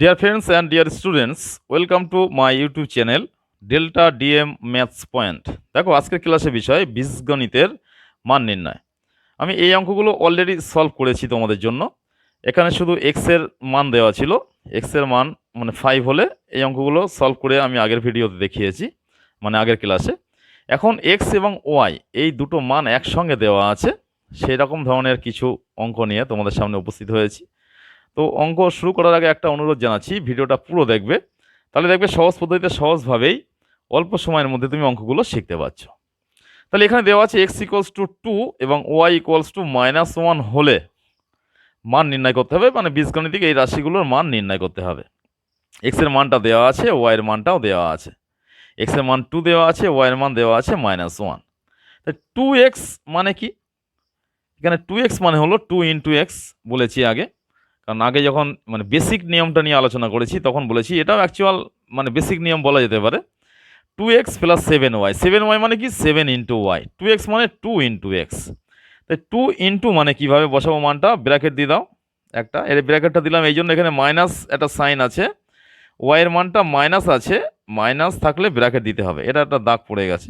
Dear friends and dear students, welcome to my YouTube channel Delta DM Maths Point। দেখো আজকের ক্লাসের বিষয় বীজগণিতের মান নির্ণয়। আমি এই অঙ্কগুলো অলরেডি সলভ করেছি তোমাদের জন্য। এখানে শুধু x এর মান দেওয়া ছিল, x এর মান মানে 5 হলে এই অঙ্কগুলো সলভ করে আমি আগের ভিডিওতে দেখিয়েছি, মানে আগের ক্লাসে। এখন x এবং y এই দুটো মান একসঙ্গে দেওয়া আছে, সেই রকম ধরনের কিছু অঙ্ক নিয়ে তোমাদের সামনে উপস্থিত হয়েছি। তো অঙ্ক শুরু করার আগে একটা অনুরোধ জানাচ্ছি, ভিডিওটা পুরো দেখবে, তাহলে দেখবে সহজ পদ্ধতিতে সহজভাবেই অল্প সময়ের মধ্যে তুমি অঙ্কগুলো শিখতে পারছো। তাহলে এখানে দেওয়া আছে x ইকুয়ালস টু 2 এবং y ইকুয়ালস টু -1 হলে মান নির্ণয় করতে হবে, মানে বীজগণিতিক এই রাশিগুলোর মান নির্ণয় করতে হবে। x এর মানটা দেওয়া আছে, y এর মানটাও দেওয়া আছে। x এর মান 2 দেওয়া আছে, y এর মান দেওয়া আছে -1। তাই 2x মানে কি? এখানে 2x মানে হলো 2 ইন্টু এক্স বলেছি আগে, কারণ আগে যখন মানে বেসিক নিয়মটা নিয়ে আলোচনা করেছি তখন বলেছি, এটাও অ্যাকচুয়াল মানে বেসিক নিয়ম বলা যেতে পারে। 2x প্লাস 7y, 7y মানে কি 7 ইন্টু ওয়াই, 2x মানে 2 ইন্টু এক্স। তাই 2 ইন্টু মানে কীভাবে বসাবো মানটা, ব্র্যাকেট দিয়ে দাও একটা, এর ব্র্যাকেটটা দিলাম এই জন্য এখানে মাইনাস একটা সাইন আছে, ওয়াইয়ের মানটা মাইনাস আছে, মাইনাস থাকলে ব্র্যাকেট দিতে হবে, এটা একটা দাগ পড়ে গেছে,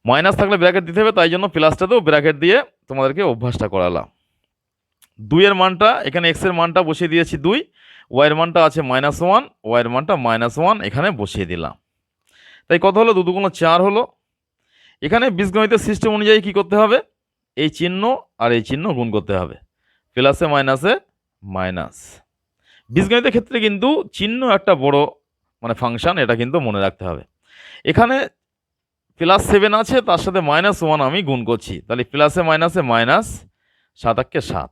মাইনাস থাকলে ব্র্যাকেট দিতে হবে, তাই জন্য প্লাসটাতেও ব্র্যাকেট দিয়ে তোমাদেরকে অভ্যাসটা করালাম। 2 এর মানটা এখানে x এর মানটা বসিয়ে দিয়েছি 2, y এর মানটা আছে -1, y এর মানটা -1 এখানে বসিয়ে দিলাম। তাই কত হলো? 2 2 গুণ 4 হলো। এখানে বীজগণিতের সিস্টেম অনুযায়ী কি করতে হবে? এই চিহ্ন আর এই চিহ্ন গুণ করতে হবে, প্লাসে মাইনাসে মাইনাস। বীজগণিতের ক্ষেত্রে কিন্তু চিহ্ন একটা বড় মানে ফাংশন, এটা কিন্তু মনে রাখতে হবে। এখানে +7 আছে, তার সাথে -1 আমি গুণ করছি, তাহলে প্লাসে মাইনাসে মাইনাস, 7 × 7।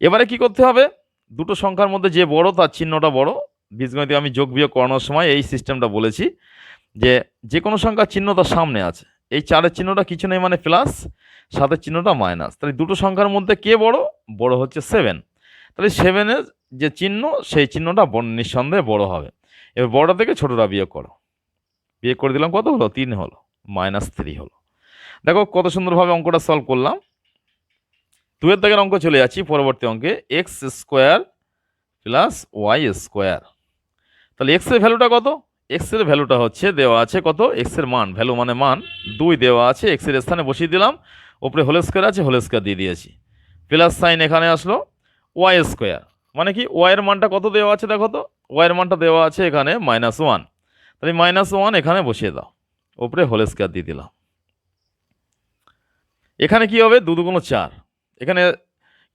এবারে কি করতে হবে? দুটো সংখ্যার মধ্যে যে বড় তার চিহ্নটা বড়। বীজগণিতে আমি যোগ বিয়োগ করানোর সময় এই সিস্টেমটা বলেছি যে কোনো সংখ্যার চিহ্ন তার সামনে আছে, এই 4-এর চিহ্নটা কিছু নেই মানে প্লাস, 7-এর চিহ্নটা মাইনাস, তাহলে দুটো সংখ্যার মধ্যে কে বড়? বড় হচ্ছে 7। তাহলে 7-এর যে চিহ্ন সেই চিহ্নটা নিঃসন্দেহে বড় হবে। এবার বড় থেকে ছোটটা বিয়োগ করো, বিয়োগ করে দিলাম, কত হলো? 3 হলো, -3 হলো। দেখো কত সুন্দরভাবে অঙ্কটা সলভ করলাম। 2 এর দাগের অঙ্ক চলে যাচ্ছি পরবর্তী অঙ্কে, x² প্লাস y²। তাহলে x এর ভ্যালুটা কত? x এর ভ্যালুটা হচ্ছে দেওয়া আছে কত? x এর মান, ভ্যালু মানে মান 2 দেওয়া আছে, x এর স্থানে বসিয়ে দিলাম, ওপরে হোল স্কোয়ার আছে, হোল স্কোয়ার দিয়ে দিয়েছি, প্লাস সাইন এখানে আসলো, y² মানে কি y এর মানটা কত দেওয়া আছে দেখো তো, y এর মানটা দেওয়া আছে এখানে -1, তাহলে -1 এখানে বসিয়ে দাও, ওপরে হোল স্কোয়ার দিয়ে দিলাম। এখানে কি হবে? 2 2 গুণ 4। এখানে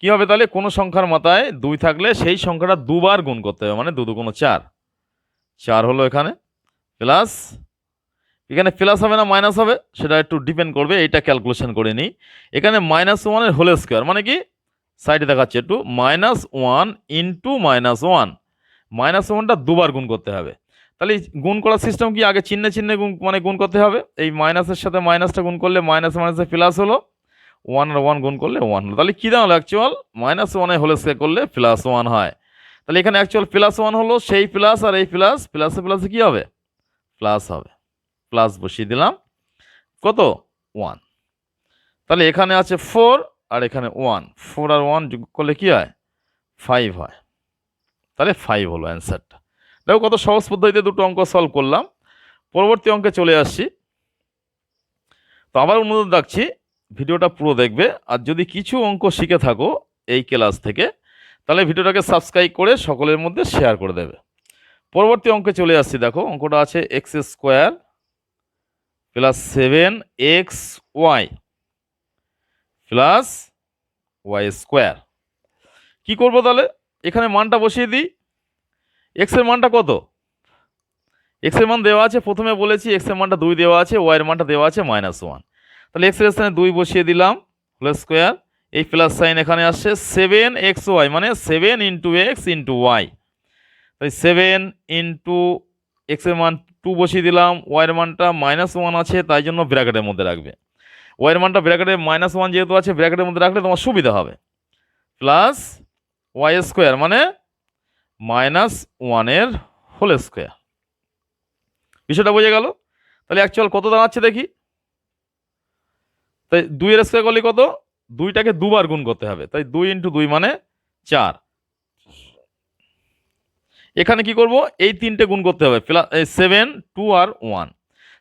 কি হবে তাহলে? কোনো সংখ্যার মাথায় 2 থাকলে সেই সংখ্যাটা দুবার গুণ করতে হবে, মানে 2 2 গুণ 4, 4 হলো এখানে, প্লাস এখানে প্লাস হবে না মাইনাস হবে সেটা একটু ডিপেন্ড করবে, এইটা ক্যালকুলেশন করে নিই। এখানে -1 এর হোল স্কোয়ার মানে কি, সাইডে দেখাচ্ছে একটু, -1 ইন্টু -1, -1টা দুবার গুণ করতে হবে। তাহলে গুণ করার সিস্টেম কি, আগে চিহ্নে চিহ্নে গুণ মানে গুণ করতে হবে, এই মাইনাসের সাথে মাইনাসটা গুণ করলে মাইনাস মাইনাসে প্লাস হলো, 1 আর 1 গুণ করলে 1 হলো। তাহলে কী দাঁড়ালো? অ্যাকচুয়াল -1 হোল স্কোয়ার করলে +1 হয়। তাহলে এখানে অ্যাকচুয়াল +1 হলো, সেই প্লাস আর এই প্লাস, প্লাসে প্লাসে কী হবে? প্লাস হবে, প্লাস বসিয়ে দিলাম, কত? 1। তাহলে এখানে আছে 4 আর এখানে 1, 4 আর 1 যোগ করলে কী হয়? 5 হয়। তাহলে 5 হলো অ্যান্সারটা। দেখো কত সহজ পদ্ধতিতে দুটো অঙ্ক সলভ করলাম। পরবর্তী অঙ্কে চলে আসছি। তো আবার অনুরোধ রাখছি, ভিডিওটা পুরো দেখবে, আর যদি কিছু অঙ্ক শিখে থাকো এই ক্লাস থেকে, তাহলে ভিডিওটাকে সাবস্ক্রাইব করে সকলের মধ্যে শেয়ার করে দেবে। পরবর্তী অঙ্কে চলে আসছি। দেখো অঙ্কটা আছে x² plus 7xy plus y²। কী করবো তাহলে? এখানে মানটা বসিয়ে দিই। x এর মানটা কত? x এর মান দেওয়া আছে, প্রথমে বলেছি x এর মানটা 2 দেওয়া আছে, y এর মানটা দেওয়া আছে -1। তাহলে x এর স্থানে 2 বসিয়ে দিলাম, হোল স্কোয়ার, এই প্লাস সাইন এখানে আসছে, 7xy মানে 7 ইন্টু এক্স ইন্টু ওয়াই। তাই 7 ইন্টু x এর মান 2 বসিয়ে দিলাম, y এর মানটা -1 আছে, তাই জন্য ব্র্যাকেটের মধ্যে রাখবে, y এর মানটা ব্র্যাকেটে -1 যেহেতু আছে ব্র্যাকেটের মধ্যে রাখলে তোমার সুবিধা হবে, প্লাস y² মানে -1 এর হোল স্কোয়ার। বিষয়টা বোঝা গেল? তাহলে অ্যাকচুয়াল কত দাঁড়াচ্ছে দেখি। তাই 2 এর স্কোয়ার করলে কত? 2টাকে দুবার গুণ করতে হবে, তাই 2 ইন্টু 2 মানে 4, এখানে কি করব, এই তিনটে গুণ করতে হবে, প্লাস 7, 2 আর 1।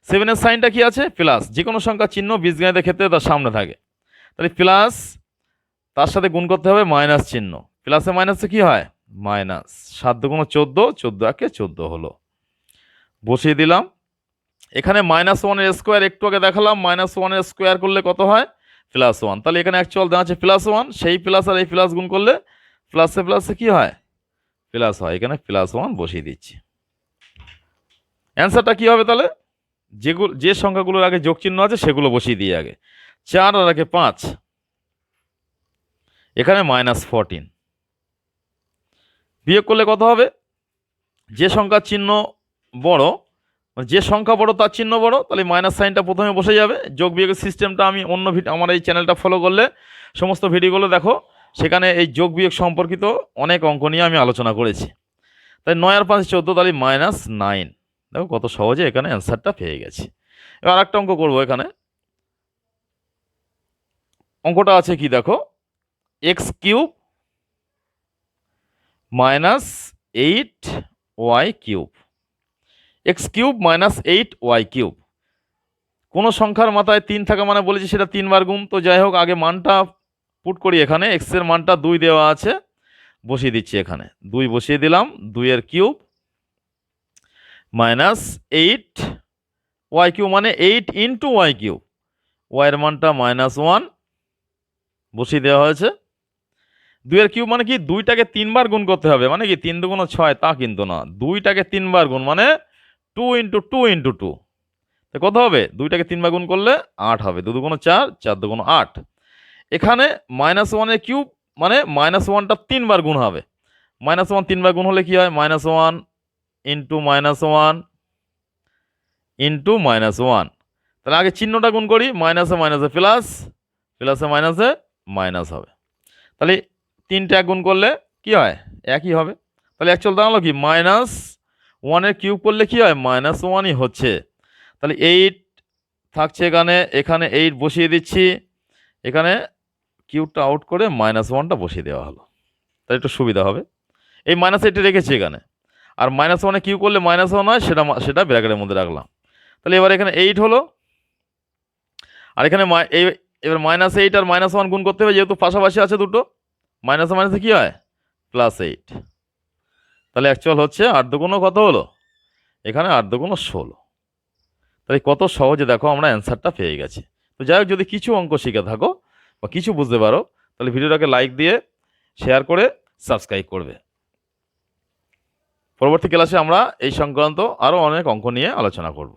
7-এর সাইনটা কি আছে, প্লাস, যে কোনো সংখ্যা চিহ্ন বীজগণিতের ক্ষেত্রে তার সামনে থাকে, তাহলে প্লাস, তার সাথে গুণ করতে হবে মাইনাস চিহ্ন, প্লাসে মাইনাসে কি হয়, মাইনাস। 7 দুগুণ 14, 14 একে 14 হলো, বসিয়ে দিলাম। এখানে -1-এর স্কোয়ার একটু আগে দেখালাম, -1-এর স্কোয়ার করলে কত হয়, +1। তাহলে এখানে অ্যাকচুয়াল দেওয়া আছে +1, সেই প্লাস আর এই প্লাস গুণ করলে প্লাসে প্লাসে কি হয়, প্লাস হয়। এখানে +1 বসিয়ে দিচ্ছি। অ্যান্সারটা কি হবে তাহলে, যে সংখ্যাগুলোর আগে যোগ চিহ্ন আছে সেগুলো বসিয়ে দিয়ে আগে, 4 আর আগে 5, এখানে -14, বিয়োগ করলে কত হবে, যে সংখ্যার চিহ্ন বড়, যে সংখ্যা বড় তার চিহ্ন বড়, তাহলে মাইনাস সাইনটা প্রথমে বসে যাবে। যোগ বিয়োগের সিস্টেমটা আমি অন্য আমার এই চ্যানেলটা ফলো করলে সমস্ত ভিডিওগুলো দেখো, সেখানে এই যোগ বিয়োগ সম্পর্কিত অনেক অঙ্ক নিয়ে আমি আলোচনা করেছি। তাই 9 আর 5 14, তাহলে -9। দেখো কত সহজে এখানে অ্যান্সারটা পেয়ে গেছি। এবার আরেকটা অঙ্ক করবো। এখানে অঙ্কটা আছে কি দেখো, x³ -8y³, x³ -8y³। কোনো সংখ্যার মাথায় 3 থাকা মানে বলেছি সেটা 3 বার গুণ। তো যাই হোক, আগে মানটা পুট করি। এখানে x এর মানটা 2 দেওয়া আছে, বসিয়ে দিচ্ছি। এখানে 2 বসিয়ে দিলাম, 2 এর কিউব -8y³ মানে 8 ইন্টু y³, y এর মানটা -1 বসিয়ে দেওয়া হয়েছে। 2 এর কিউব মানে কি, 2টাকে 3 বার গুণ করতে হবে, মানে কি 3 দুগুণ 6, তা কিন্তু না, 2টাকে 3 বার গুণ মানে 2 ইন্টু 2 ইন্টু 2, কত হবে, 2টাকে 3 বার গুণ করলে 8 হবে, 2 দুগুণ 4, 4 দুগুণ 8। এখানে -1 এর কিউব মানে -1টা 3 বার গুণ হবে, -1 3 বার গুণ হলে কি হয়, -1 ইন্টু -1 ইন্টু -1। তাহলে আগে চিহ্নটা গুণ করি, মাইনাসে মাইনাসে প্লাস, প্লাসে মাইনাসে মাইনাস হবে। তাহলে 3টা গুণ করলে কি হয়, একই হবে। তাহলে অ্যাকচুয়াল দাঁড়ালো কি, -1 এর কিউব করলে কি হয়, -1ই হচ্ছে। তাহলে 8 থাকছে এখানে, এখানে 8 বসিয়ে দিচ্ছি, এখানে কিউবটা আউট করে -1টা বসিয়ে দেওয়া হলো, তাহলে একটু সুবিধা হবে। এই -8 রেখেছি এখানে, আর -1 কিউব করলে -1 হয়, সেটা ব্র্যাকেটের মধ্যে রাখলাম। তাহলে এবার এখানে 8 হলো, আর এখানে এবার -8 আর -1 গুণ করতে হবে, যেহেতু পাশাপাশি আছে দুটো, মাইনাসে মাইনাসে কি হয়, +8। তাহলে অ্যাকচুয়াল হচ্ছে 8 দুগুণ কত হলো, এখানে 8 দুগুণ 16। তাহলে কত সহজে দেখো আমরা অ্যান্সারটা পেয়ে গেছি। তো যাই হোক, যদি কিছু অঙ্ক শিখে থাকো বা কিছু বুঝতে পারো, তাহলে ভিডিওটাকে লাইক দিয়ে শেয়ার করে সাবস্ক্রাইব করবে। পরবর্তী ক্লাসে আমরা এই সংক্রান্ত আরও অনেক অঙ্ক নিয়ে আলোচনা করব।